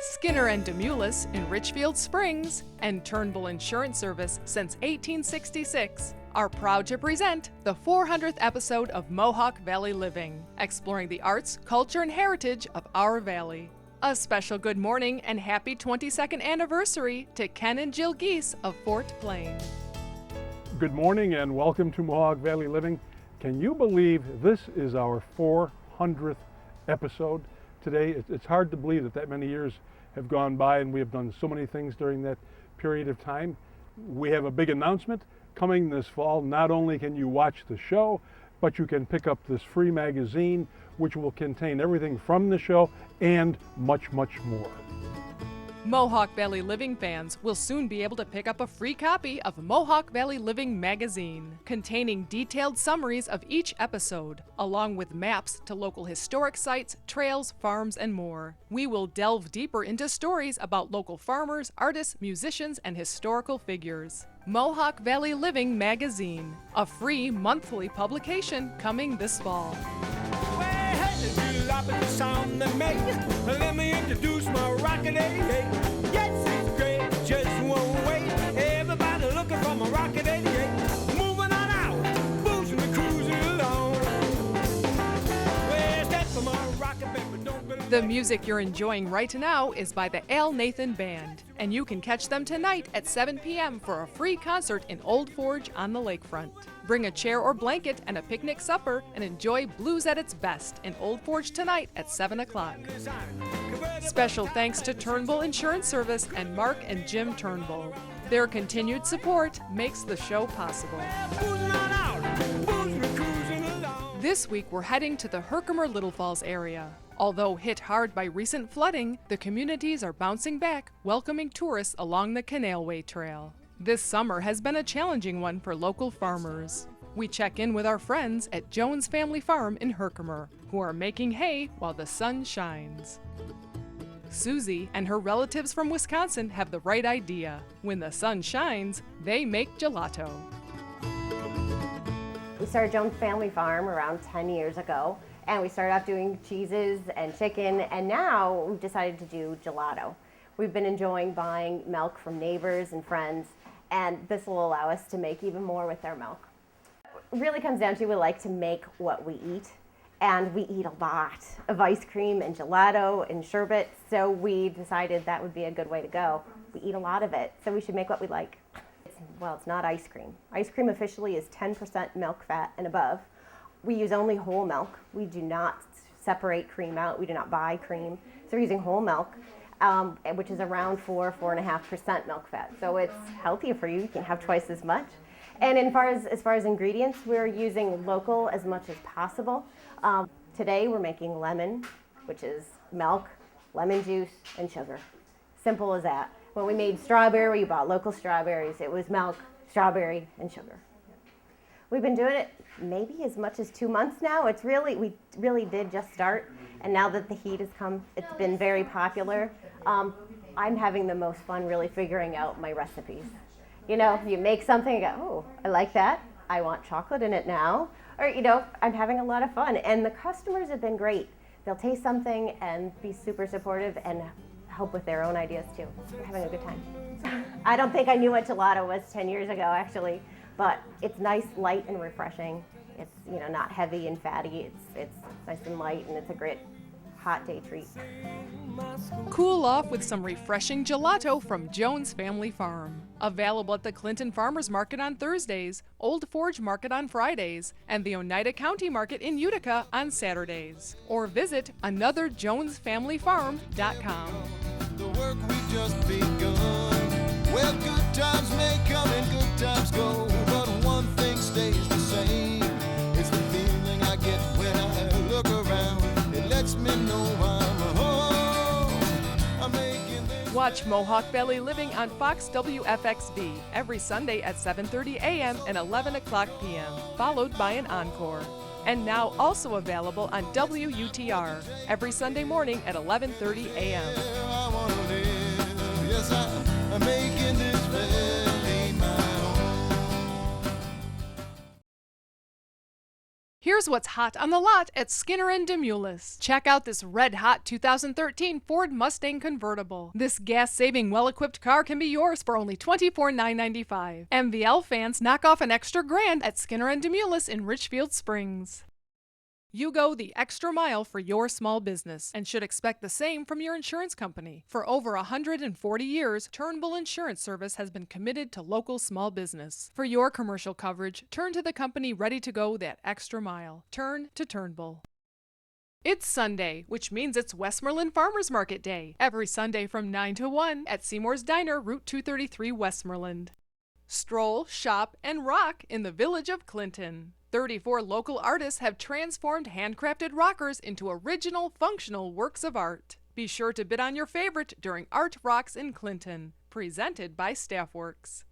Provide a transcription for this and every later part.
Skinner and Demoulas in Richfield Springs, and Turnbull Insurance Service since 1866 are proud to present the 400th episode of Mohawk Valley Living, exploring the arts, culture, and heritage of our valley. A special good morning and happy 22nd anniversary to Ken and Jill Geese of Fort Plain. Good morning and welcome to Mohawk Valley Living. Can you believe this is our 400th episode today? It's hard to believe that many years have gone by and we have done so many things during that period of time. We have a big announcement coming this fall. Not only can you watch the show, but you can pick up this free magazine which will contain everything from the show and much, much more. Mohawk Valley Living fans will soon be able to pick up a free copy of Mohawk Valley Living magazine, containing detailed summaries of each episode, along with maps to local historic sites, trails, farms, and more. We will delve deeper into stories about local farmers, artists, musicians, and historical figures. Mohawk Valley Living magazine, a free monthly publication coming this fall. Let me introduce my rocket. Yes, it's great, just one way. Everybody looking for my rocket 88. Moving on out, boozing and cruising along. Where's that for my rocket, baby? Don't believe. The music you're enjoying right now is by the Al Nathan Band, and you can catch them tonight at 7 p.m. for a free concert in Old Forge on the lakefront. Bring a chair or blanket and a picnic supper and enjoy blues at its best in Old Forge tonight at 7 o'clock. Special thanks to Turnbull Insurance Service and Mark and Jim Turnbull. Their continued support makes the show possible. This week we're heading to the Herkimer Little Falls area. Although hit hard by recent flooding, the communities are bouncing back, welcoming tourists along the Canalway Trail. This summer has been a challenging one for local farmers. We check in with our friends at Jones Family Farm in Herkimer, who are making hay while the sun shines. Susie and her relatives from Wisconsin have the right idea. When the sun shines, they make gelato. We started Jones Family Farm around 10 years ago, and we started off doing cheeses and chicken, and now we've decided to do gelato. We've been enjoying buying milk from neighbors and friends, and this will allow us to make even more with their milk. It really comes down to we like to make what we eat, and we eat a lot of ice cream and gelato and sherbet, so we decided that would be a good way to go. We eat a lot of it, so we should make what we like. Well, it's not ice cream. Ice cream officially is 10% milk fat and above. We use only whole milk. We do not separate cream out. We do not buy cream. So we're using whole milk, which is around 4.5% milk fat. So it's healthier for you. You can have twice as much. And as far as ingredients, we're using local as much as possible. Today we're making lemon, which is milk, lemon juice, and sugar. Simple as that. When we made strawberry, we bought local strawberries. It was milk, strawberry, and sugar. We've been doing it maybe as much as 2 months now. We really did just start, and now that the heat has come, it's been very popular. I'm having the most fun really figuring out my recipes. You know, you make something and go, oh, I like that. I want chocolate in it now. Or, you know, I'm having a lot of fun, and the customers have been great. They'll taste something and be super supportive and help with their own ideas too. We're having a good time. I don't think I knew what gelato was 10 years ago, actually. But it's nice, light, and refreshing. It's, you know, not heavy and fatty. It's nice and light, and it's a great hot day treat. Cool off with some refreshing gelato from Jones Family Farm. Available at the Clinton Farmers Market on Thursdays, Old Forge Market on Fridays, and the Oneida County Market in Utica on Saturdays. Or visit anotherjonesfamilyfarm.com. The work we've just begun. Well, good times may come and good times go, but one thing stays the same. It's the feeling I get when I look around. It lets me know I'm home. I'm making this. Watch Mohawk Valley Living on Fox WFXV every Sunday at 7:30 a.m. and 11 o'clock p.m., followed by an encore. And now also available on WUTR every Sunday morning at 11:30 a.m. I wanna live. Yes, I'm making this valley my home. Here's Here's what's hot on the lot at Skinner and Demoulas. Check out this red-hot 2013 Ford Mustang convertible. This gas-saving, well-equipped car can be yours for only $24,995. MVL fans knock off an extra grand at Skinner and Demoulas in Richfield Springs. You go the extra mile for your small business and should expect the same from your insurance company. For over 140 years, Turnbull Insurance Service has been committed to local small business. For your commercial coverage, turn to the company ready to go that extra mile. Turn to Turnbull. It's Sunday, which means it's Westmoreland Farmers Market Day, every Sunday from 9 to 1 at Seymour's Diner, Route 233, Westmoreland. Stroll, shop, and rock in the village of Clinton. 34 local artists have transformed handcrafted rockers into original, functional works of art. Be sure to bid on your favorite during Art Rocks in Clinton, presented by Staffworks.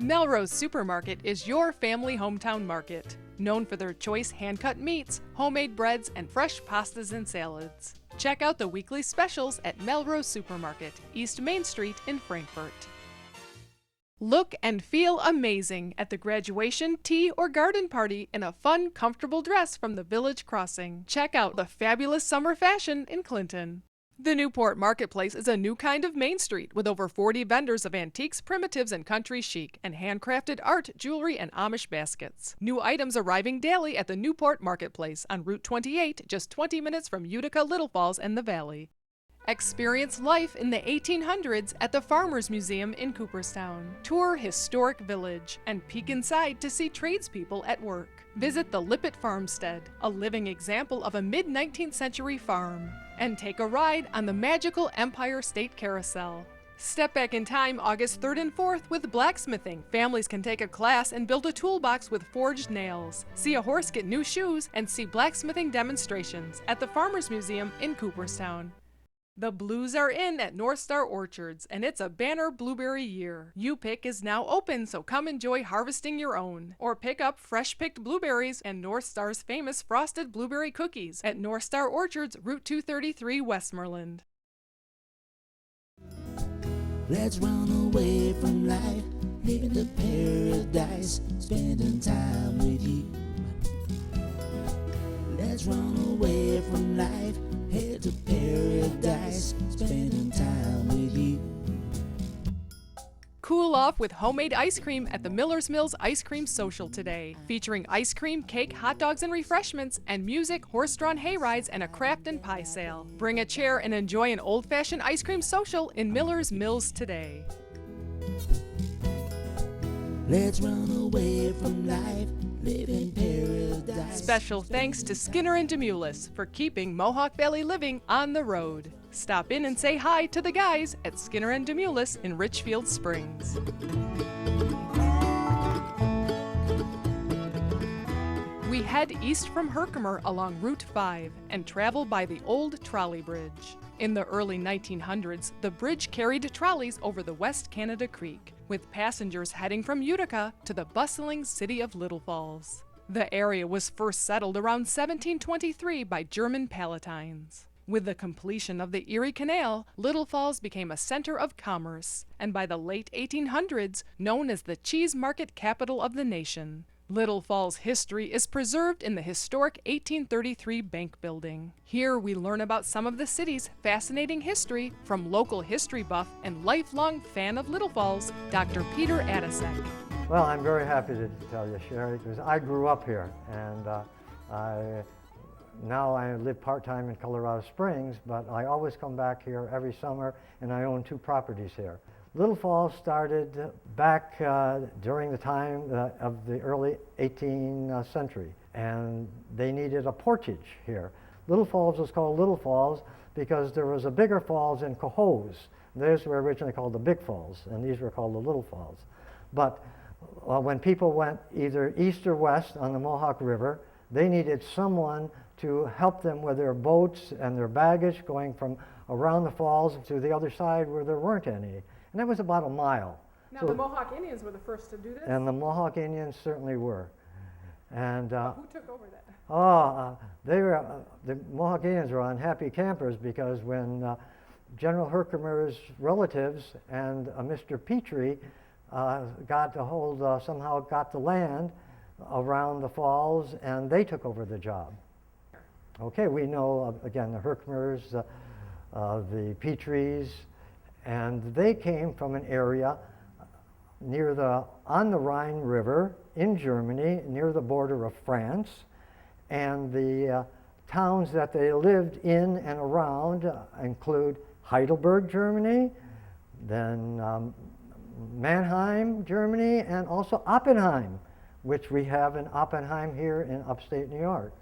Melrose Supermarket is your family hometown market, known for their choice hand-cut meats, homemade breads, and fresh pastas and salads. Check out the weekly specials at Melrose Supermarket, East Main Street in Frankfort. Look and feel amazing at the graduation, tea, or garden party in a fun, comfortable dress from the Village Crossing. Check out the fabulous summer fashion in Clinton. The Newport Marketplace is a new kind of Main Street with over 40 vendors of antiques, primitives, and country chic, and handcrafted art, jewelry, and Amish baskets. New items arriving daily at the Newport Marketplace on Route 28, just 20 minutes from Utica, Little Falls, and the Valley. Experience life in the 1800s at the Farmers Museum in Cooperstown. Tour historic village and peek inside to see tradespeople at work. Visit the Lippett Farmstead, a living example of a mid-19th century farm. And take a ride on the magical Empire State Carousel. Step back in time August 3rd and 4th with blacksmithing. Families can take a class and build a toolbox with forged nails. See a horse get new shoes and see blacksmithing demonstrations at the Farmers Museum in Cooperstown. The blues are in at North Star Orchards, and it's a banner blueberry year. U-Pick is now open, so come enjoy harvesting your own. Or pick up fresh-picked blueberries and North Star's famous frosted blueberry cookies at North Star Orchards, Route 233, Westmoreland. Let's run away from life, living the paradise, spending time with you. Let's run away from life, head to paradise, spending time with you. Cool off with homemade ice cream at the Miller's Mills Ice Cream Social today, featuring ice cream, cake, hot dogs and refreshments, and music, horse-drawn hay rides, and a craft and pie sale. Bring a chair and enjoy an old-fashioned ice cream social in Miller's Mills today. Let's run away from life, live in paradise. Special thanks to Skinner and Demoulas for keeping Mohawk Valley living on the road. Stop in and say hi to the guys at Skinner and Demoulas in Richfield Springs. We head east from Herkimer along Route 5 and travel by the old trolley bridge. In the early 1900s, the bridge carried trolleys over the West Canada Creek, with passengers heading from Utica to the bustling city of Little Falls. The area was first settled around 1723 by German Palatines. With the completion of the Erie Canal, Little Falls became a center of commerce, and by the late 1800s, known as the cheese market capital of the nation. Little Falls history is preserved in the historic 1833 bank building. Here we learn about some of the city's fascinating history from local history buff and lifelong fan of Little Falls, Dr. Peter Adasek. Well, I'm very happy to tell you, Sherry, because I grew up here, and now I live part-time in Colorado Springs, but I always come back here every summer, and I own 2 properties here. Little Falls started back during the time of the early 18th century, and they needed a portage here. Little Falls was called Little Falls because there was a bigger falls in Cohoes. Those were originally called the Big Falls, and these were called the Little Falls. But when people went either east or west on the Mohawk River, they needed someone to help them with their boats and their baggage going from around the falls to the other side where there weren't any. And that was about a mile. Now, the Mohawk Indians were the first to do this? And the Mohawk Indians certainly were. And who took over that? The Mohawk Indians were unhappy campers because when General Herkimer's relatives and Mr. Petrie somehow got the land, around the falls, and they took over the job. Okay, we know, again, the Herkimers, the Petries, and they came from an area on the Rhine River in Germany, near the border of France, and the towns that they lived in and around include Heidelberg, Germany, then Mannheim, Germany, and also Oppenheim, which we have in Oppenheim here in upstate New York.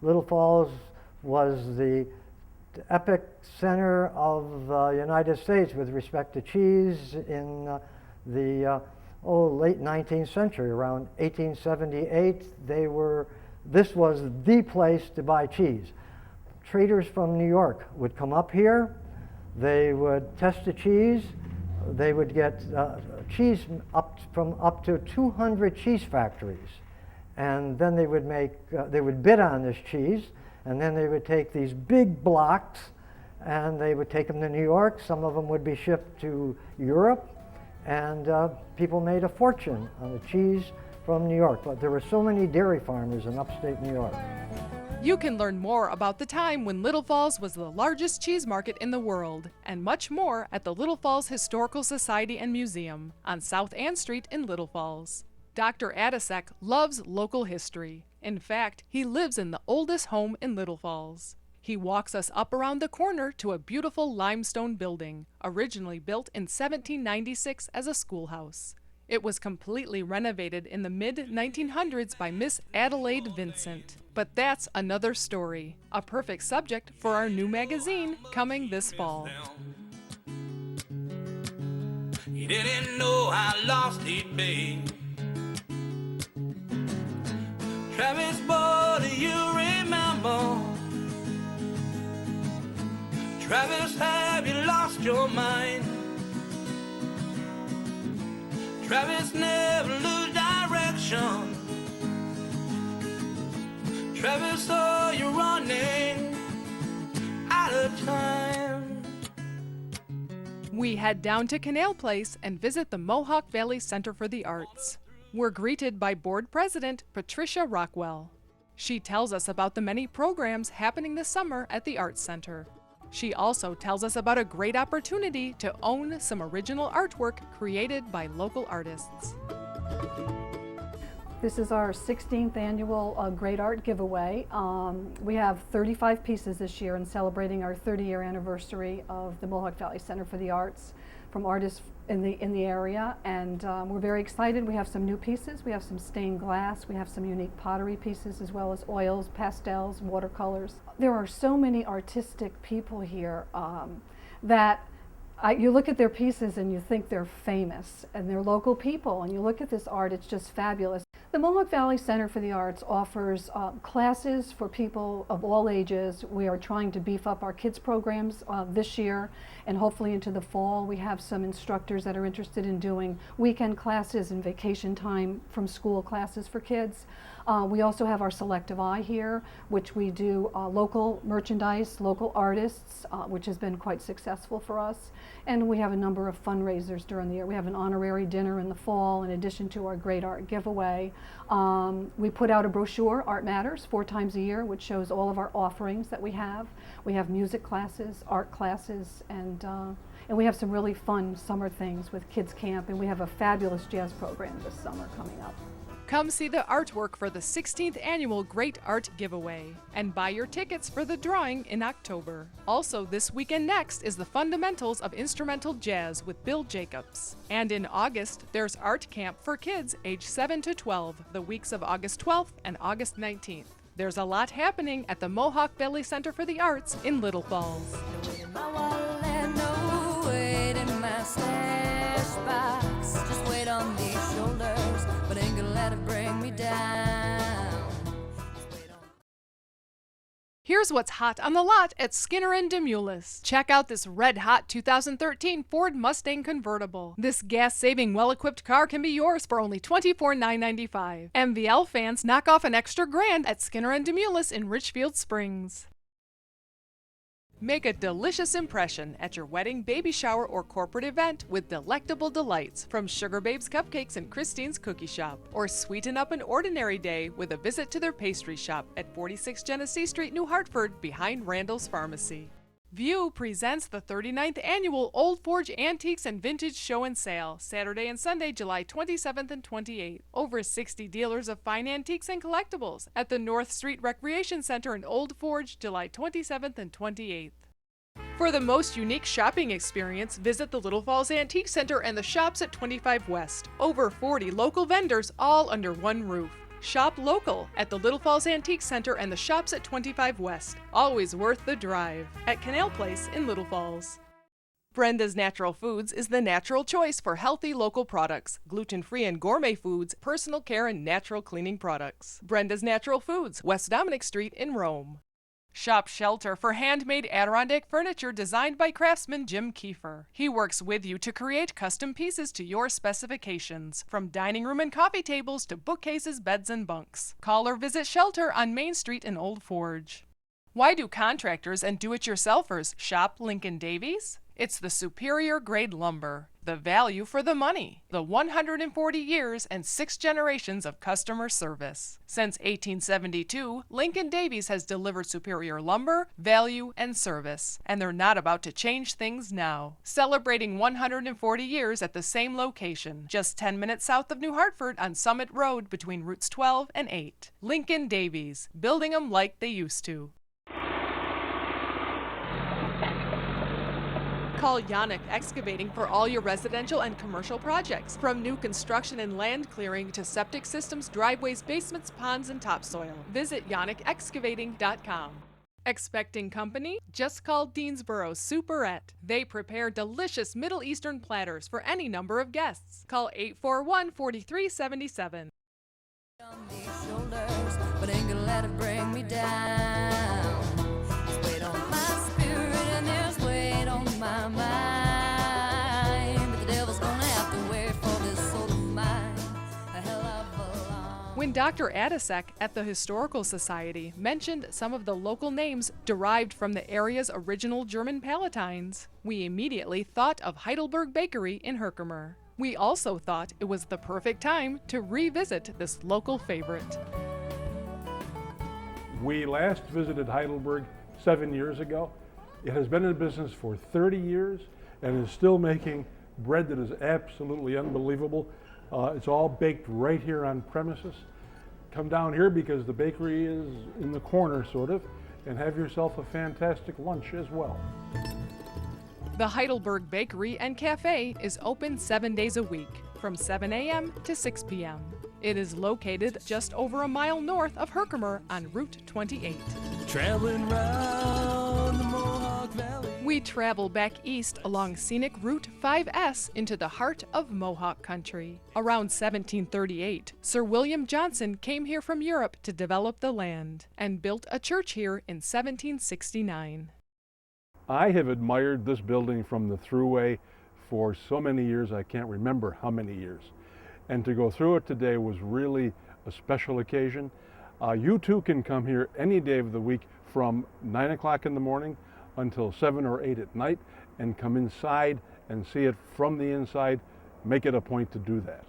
Little Falls was the epic center of the United States with respect to cheese in the late 19th century. Around 1878, this was the place to buy cheese. Traders from New York would come up here, they would test the cheese, they would get cheese from up to 200 cheese factories. And then they would bid on this cheese, and then they would take these big blocks and they would take them to New York. Some of them would be shipped to Europe, and people made a fortune on the cheese from New York. But there were so many dairy farmers in upstate New York. You can learn more about the time when Little Falls was the largest cheese market in the world, and much more at the Little Falls Historical Society and Museum on South Ann Street in Little Falls. Dr. Adasek loves local history. In fact, he lives in the oldest home in Little Falls. He walks us up around the corner to a beautiful limestone building, originally built in 1796 as a schoolhouse. It was completely renovated in the mid-1900s by Miss Adelaide Vincent. But that's another story, a perfect subject for our new magazine coming this fall. He didn't know how lost he'd be. Travis, boy, do you remember? Travis, have you lost your mind? Travis, never lose direction. Travis, oh, you're running out of time. We head down to Canal Place and visit the Mohawk Valley Center for the Arts. We're greeted by Board President Patricia Rockwell. She tells us about the many programs happening this summer at the Arts Center. She also tells us about a great opportunity to own some original artwork created by local artists. This is our 16th annual Great Art Giveaway. We have 35 pieces this year in celebrating our 30-year anniversary of the Mohawk Valley Center for the Arts from artists in the area, and we're very excited. We have some new pieces. We have some stained glass. We have some unique pottery pieces, as well as oils, pastels, watercolors. There are so many artistic people here that you look at their pieces and you think they're famous, and they're local people, and you look at this art, it's just fabulous. The Mohawk Valley Center for the Arts offers classes for people of all ages. We are trying to beef up our kids programs this year, and hopefully into the fall we have some instructors that are interested in doing weekend classes and vacation time from school classes for kids. We also have our Selective Eye here, which we do local merchandise, local artists, which has been quite successful for us. And we have a number of fundraisers during the year. We have an honorary dinner in the fall in addition to our Great Art Giveaway. We put out a brochure, Art Matters, 4 times a year, which shows all of our offerings that we have. We have music classes, art classes, and we have some really fun summer things with kids camp, and we have a fabulous jazz program this summer coming up. Come see the artwork for the 16th annual Great Art Giveaway and buy your tickets for the drawing in October. Also this weekend next is the Fundamentals of Instrumental Jazz with Bill Jacobs. And in August, there's Art Camp for kids age 7 to 12, the weeks of August 12th and August 19th. There's a lot happening at the Mohawk Valley Center for the Arts in Little Falls. Just wait on these shoulders, but ain't gonna let it bring me down. Here's what's hot on the lot at Skinner and Demoulas. Check out this red-hot 2013 Ford Mustang convertible. This gas-saving, well-equipped car can be yours for only $24,995. MVL fans knock off an extra $1,000 at Skinner and Demoulas in Richfield Springs. Make a delicious impression at your wedding, baby shower, or corporate event with delectable delights from Sugar Babe's Cupcakes and Christine's Cookie Shop. Or sweeten up an ordinary day with a visit to their pastry shop at 46 Genesee Street, New Hartford, behind Randall's Pharmacy. View presents the 39th Annual Old Forge Antiques and Vintage Show and Sale, Saturday and Sunday, July 27th and 28th. Over 60 dealers of fine antiques and collectibles at the North Street Recreation Center in Old Forge, July 27th and 28th. For the most unique shopping experience, visit the Little Falls Antique Center and the shops at 25 West. Over 40 local vendors, all under one roof. Shop local at the Little Falls Antique Center and the shops at 25 West. Always worth the drive at Canal Place in Little Falls. Brenda's Natural Foods is the natural choice for healthy local products, gluten-free and gourmet foods, personal care and natural cleaning products. Brenda's Natural Foods, West Dominic Street in Rome. Shop Shelter for handmade Adirondack furniture designed by craftsman Jim Kiefer. He works with you to create custom pieces to your specifications, from dining room and coffee tables to bookcases, beds, and bunks. Call or visit Shelter on Main Street in Old Forge. Why do contractors and do-it-yourselfers shop Lincoln Davies? It's the superior grade lumber, the value for the money, the 140 years and 6 generations of customer service. Since 1872, Lincoln Davies has delivered superior lumber, value, and service, and they're not about to change things now. Celebrating 140 years at the same location, just 10 minutes south of New Hartford on Summit Road between routes 12 and 8. Lincoln Davies, building them like they used to. Call Yannick Excavating for all your residential and commercial projects, from new construction and land clearing to septic systems, driveways, basements, ponds, and topsoil. Visit yannickexcavating.com. Expecting company? Just call Deansboro Superette. They prepare delicious Middle Eastern platters for any number of guests. Call 841-4377. On these shoulders, but ain't gonna let it bring me down. There's weight on my spirit and there's weight on my mind, but the devil's gonna have to wait for this soul of mine a hell of a long. When Dr. Adisek at the Historical Society mentioned some of the local names derived from the area's original German Palatines, we immediately thought of Heidelberg Bakery in Herkimer. We also thought it was the perfect time to revisit this local favorite. We last visited Heidelberg 7 years ago. It has been in business for 30 years and is still making bread that is absolutely unbelievable. It's all baked right here on premises. Come down here because the bakery is in the corner, sort of, and have yourself a fantastic lunch as well. The Heidelberg Bakery and Cafe is open 7 days a week, from 7 a.m. to 6 p.m. It is located just over a mile north of Herkimer on Route 28. Traveling round the Mohawk Valley. We travel back east along scenic Route 5S into the heart of Mohawk country. Around 1738, Sir William Johnson came here from Europe to develop the land and built a church here in 1769. I have admired this building from the thruway for so many years, I can't remember how many years. And to go through it today was really a special occasion. You too can come here any day of the week from 9 o'clock in the morning until 7 or 8 at night and come inside and see it from the inside. Make it a point to do that.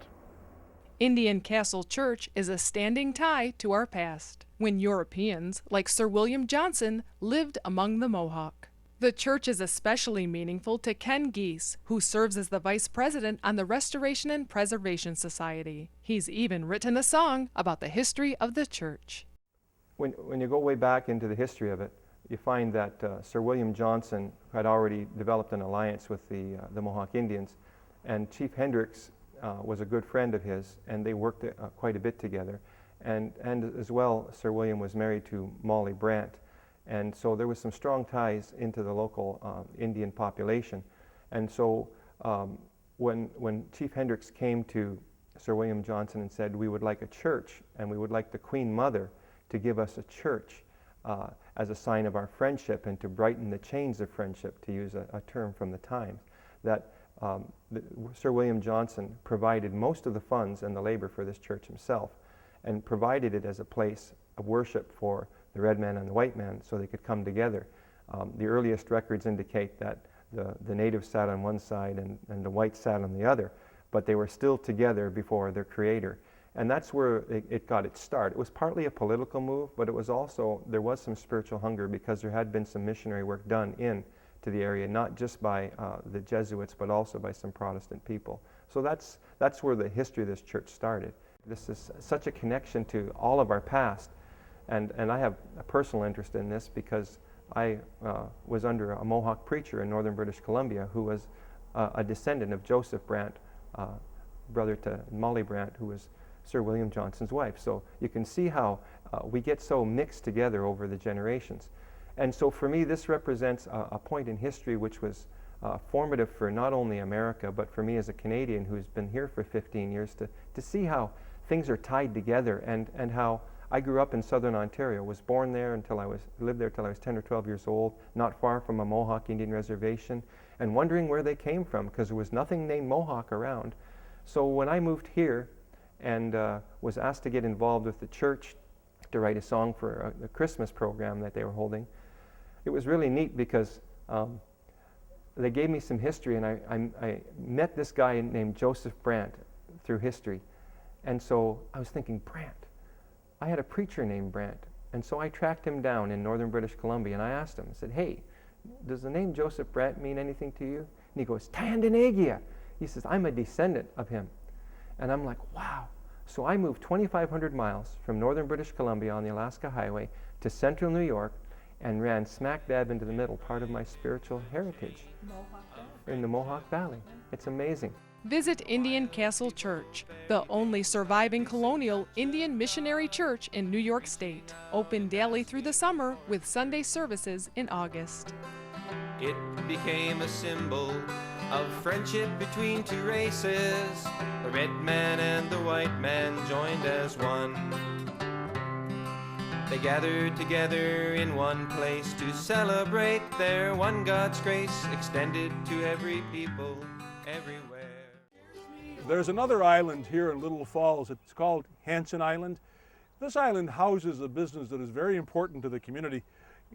Indian Castle Church is a standing tie to our past, when Europeans, like Sir William Johnson, lived among the Mohawk. The church is especially meaningful to Ken Geese, who serves as the vice president on the Restoration and Preservation Society. He's even written a song about the history of the church. When you go way back into the history of it, you find that Sir William Johnson had already developed an alliance with the Mohawk Indians, and Chief Hendricks was a good friend of his, and they worked quite a bit together. And as well, Sir William was married to Molly Brant. And so there was some strong ties into the local Indian population. And so when Chief Hendricks came to Sir William Johnson and said, we would like a church and we would like the Queen Mother to give us a church as a sign of our friendship and to brighten the chains of friendship, to use a term from the times, that Sir William Johnson provided most of the funds and the labor for this church himself and provided it as a place of worship for the red man and the white man so they could come together The earliest records indicate that the natives sat on one side and the whites sat on the other, but they were still together before their creator. And that's where it got its start. It was partly a political move, but it was also, there was some spiritual hunger because there had been some missionary work done to the area, not just by the Jesuits, but also by some Protestant people. So that's where the history of this church started. This is such a connection to all of our past, and I have a personal interest in this because I was under a Mohawk preacher in northern British Columbia who was a descendant of Joseph Brant, brother to Molly Brant, who was Sir William Johnson's wife. So you can see how we get so mixed together over the generations. And so for me, this represents a point in history which was formative for not only America, but for me as a Canadian who's been here for 15 years to see how things are tied together and how I grew up in southern Ontario, was born there lived there till I was 10 or 12 years old, not far from a Mohawk Indian reservation, and wondering where they came from because there was nothing named Mohawk around. So when I moved here and was asked to get involved with the church to write a song for a Christmas program that they were holding, it was really neat because they gave me some history, and I met this guy named Joseph Brant through history. And so I was thinking, Brant. I had a preacher named Brant. And so I tracked him down in northern British Columbia, and I asked him, I said, hey, does the name Joseph Brant mean anything to you? And he goes, Tandanagia. He says, I'm a descendant of him. And I'm like, wow. So I moved 2,500 miles from northern British Columbia on the Alaska Highway to central New York and ran smack dab into the middle, part of my spiritual heritage in the Mohawk Valley. It's amazing. Visit Indian Castle Church, the only surviving colonial Indian missionary church in New York State. Open daily through the summer with Sunday services in August. It became a symbol of friendship between two races. The red man and the white man joined as one. They gathered together in one place to celebrate their one God's grace extended to every people everywhere. There's another island here in Little Falls. It's called Hansen Island. This island houses a business that is very important to the community,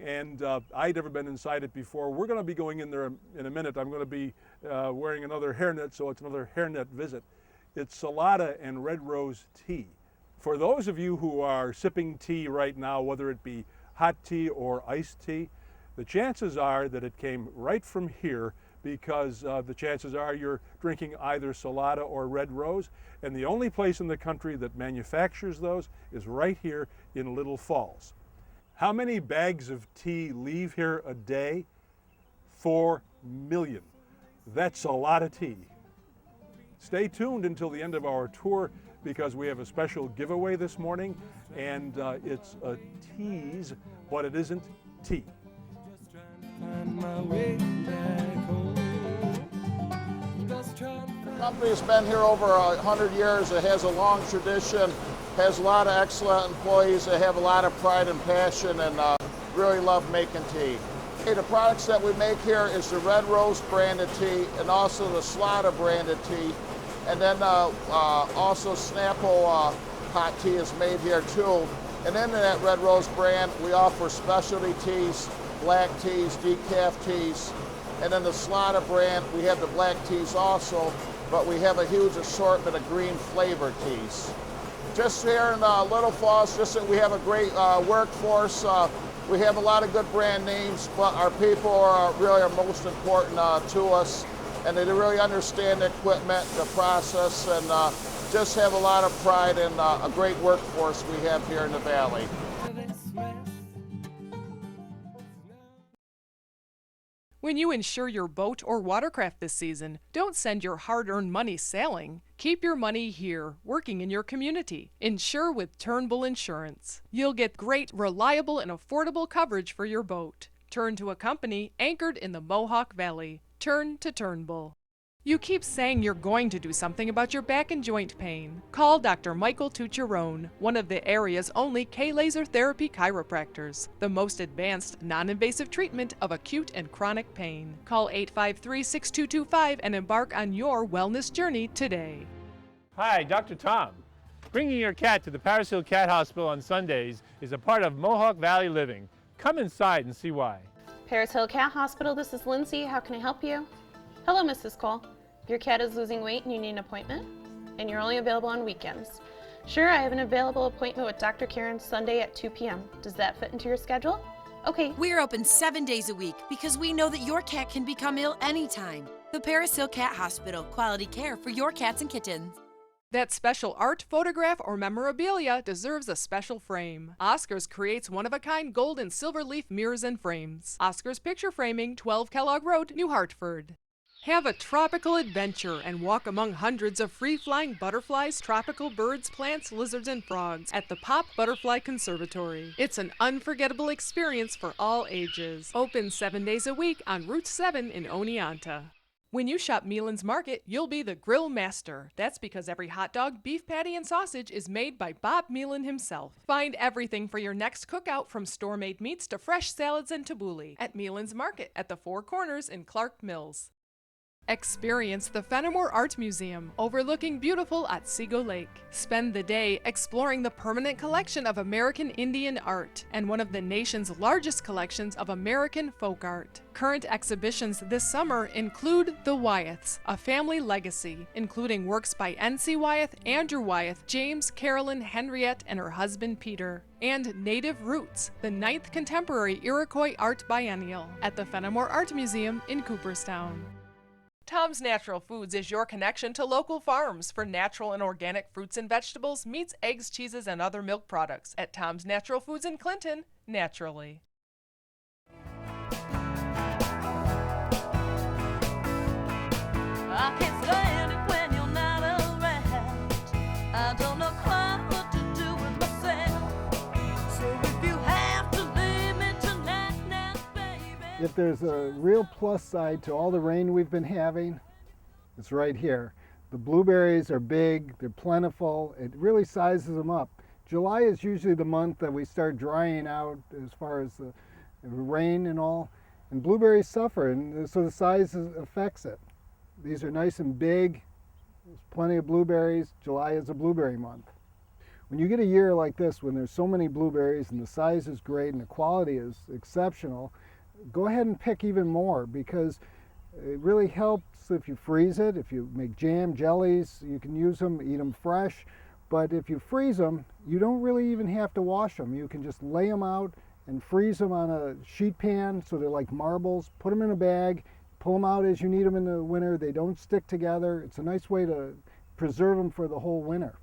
and I'd never been inside it before. We're going to be going in there in a minute. I'm going to be wearing another hairnet, so it's another hairnet visit. It's Salada and Red Rose tea. For those of you who are sipping tea right now, whether it be hot tea or iced tea, the chances are that it came right from here, because the chances are you're drinking either Salada or Red Rose, and the only place in the country that manufactures those is right here in Little Falls. How many bags of tea leave here a day? 4 million. That's a lot of tea. Stay tuned until the end of our tour because we have a special giveaway this morning, and it's a tease, but it isn't tea. The company's been here over 100 years. It has a long tradition, has a lot of excellent employees that have a lot of pride and passion and really love making tea. Okay, the products that we make here is the Red Rose branded tea and also the Salada branded tea. And then also Snapple hot tea is made here too. And then in that Red Rose brand, we offer specialty teas, black teas, decaf teas. And then the Salada brand, we have the black teas also, but we have a huge assortment of green flavored teas. Just here in Little Falls, just that we have a great workforce. We have a lot of good brand names, but our people are really are most important to us. And they really understand the equipment, the process, and just have a lot of pride in a great workforce we have here in the Valley. When you insure your boat or watercraft this season, don't send your hard-earned money sailing. Keep your money here, working in your community. Insure with Turnbull Insurance. You'll get great, reliable, and affordable coverage for your boat. Turn to a company anchored in the Mohawk Valley. Turn to Turnbull. You keep saying you're going to do something about your back and joint pain. Call Dr. Michael Tucherone, one of the area's only K-laser therapy chiropractors, the most advanced non-invasive treatment of acute and chronic pain. Call 853-6225 and embark on your wellness journey today. Hi, Dr. Tom. Bringing your cat to the Paris Hill Cat Hospital on Sundays is a part of Mohawk Valley living. Come inside and see why. Paris Hill Cat Hospital, this is Lindsay. How can I help you? Hello, Mrs. Cole. Your cat is losing weight and you need an appointment? And you're only available on weekends. Sure, I have an available appointment with Dr. Karen Sunday at 2 p.m. Does that fit into your schedule? Okay. We're open 7 days a week because we know that your cat can become ill anytime. The Paris Hill Cat Hospital, quality care for your cats and kittens. That special art, photograph, or memorabilia deserves a special frame. Oscars creates one-of-a-kind gold and silver leaf mirrors and frames. Oscars Picture Framing, 12 Kellogg Road, New Hartford. Have a tropical adventure and walk among hundreds of free-flying butterflies, tropical birds, plants, lizards, and frogs at the Pop Butterfly Conservatory. It's an unforgettable experience for all ages. Open 7 days a week on Route 7 in Oneonta. When you shop Mealan's Market, you'll be the grill master. That's because every hot dog, beef patty, and sausage is made by Bob Mealan himself. Find everything for your next cookout, from store-made meats to fresh salads and tabbouleh, at Mealan's Market at the Four Corners in Clark Mills. Experience the Fenimore Art Museum, overlooking beautiful Otsego Lake. Spend the day exploring the permanent collection of American Indian art and one of the nation's largest collections of American folk art. Current exhibitions this summer include The Wyeths, A Family Legacy, including works by N.C. Wyeth, Andrew Wyeth, James, Carolyn, Henriette, and her husband Peter, and Native Roots, the 9th Contemporary Iroquois Art Biennial, at the Fenimore Art Museum in Cooperstown. Tom's Natural Foods is your connection to local farms for natural and organic fruits and vegetables, meats, eggs, cheeses, and other milk products at Tom's Natural Foods in Clinton, naturally. I can't stand it when you're not around. I don't know quite what to do with myself. So if you have to leave me tonight, now, baby. If there's a real plus side to all the rain we've been having, it's right here. The blueberries are big, they're plentiful, it really sizes them up. July is usually the month that we start drying out as far as the rain and all, and blueberries suffer, and so the size affects it. These are nice and big, there's plenty of blueberries. July is a blueberry month. When you get a year like this, when there's so many blueberries and the size is great and the quality is exceptional, go ahead and pick even more, because it really helps if you freeze it. If you make jam, jellies, you can use them, eat them fresh. But if you freeze them, you don't really even have to wash them. You can just lay them out and freeze them on a sheet pan so they're like marbles. Put them in a bag, pull them out as you need them in the winter. They don't stick together. It's a nice way to preserve them for the whole winter.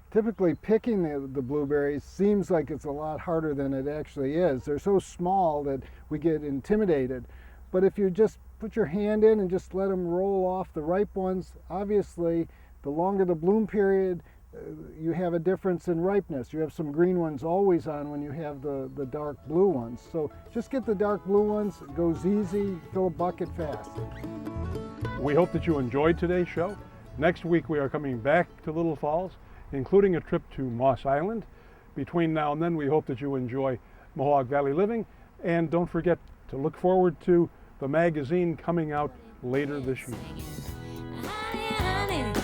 Typically picking the blueberries seems like it's a lot harder than it actually is. They're so small that we get intimidated. But if you just put your hand in and just let them roll off the ripe ones, obviously the longer the bloom period, you have a difference in ripeness. You have some green ones always on when you have the dark blue ones. So just get the dark blue ones, it goes easy, fill a bucket fast. We hope that you enjoyed today's show. Next week we are coming back to Little Falls, including a trip to Moss Island. Between now and then, we hope that you enjoy Mohawk Valley Living, and don't forget to look forward to the magazine coming out later this year. Honey, honey.